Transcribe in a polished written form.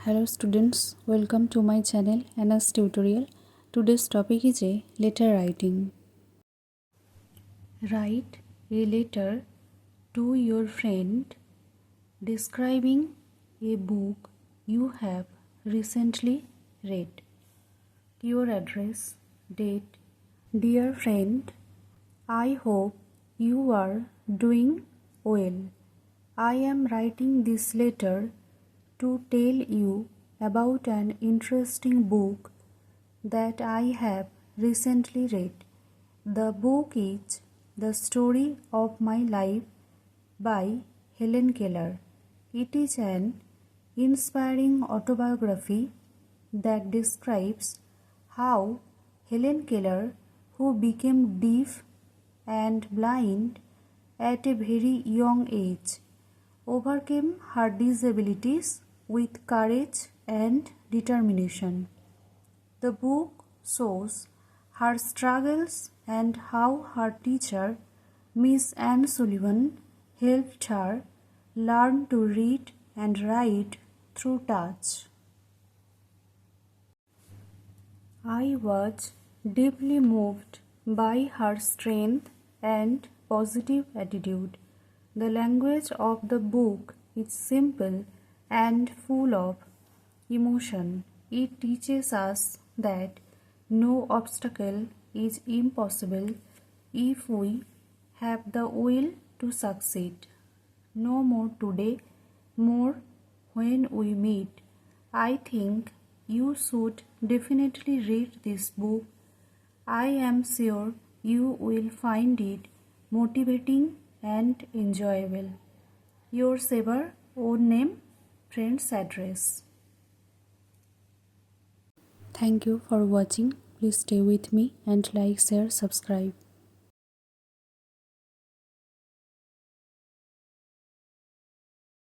Hello students, welcome to my channel Anna's Tutorial. Today's topic is a letter writing. Write a letter to your friend describing a book you have recently read. Your address, date. Dear friend, I hope you are doing well. I am writing this letter to tell you about an interesting book that I have recently read. The book is The Story of My Life by Helen Keller. It is an inspiring autobiography that describes how Helen Keller, who became deaf and blind at a very young age, overcame her disabilities with courage and determination. The book shows her struggles and how her teacher, Miss Anne Sullivan, helped her learn to read and write through touch. I was deeply moved by her strength and positive attitude. The language of the book is simple and full of emotion. It teaches us that no obstacle is impossible if we have the will to succeed. No more today, more when we meet. I think you should definitely read this book. I am sure you will find it motivating and enjoyable. Yours ever, own name, friend's address. Thank you for watching. Please stay with me and like, share, subscribe.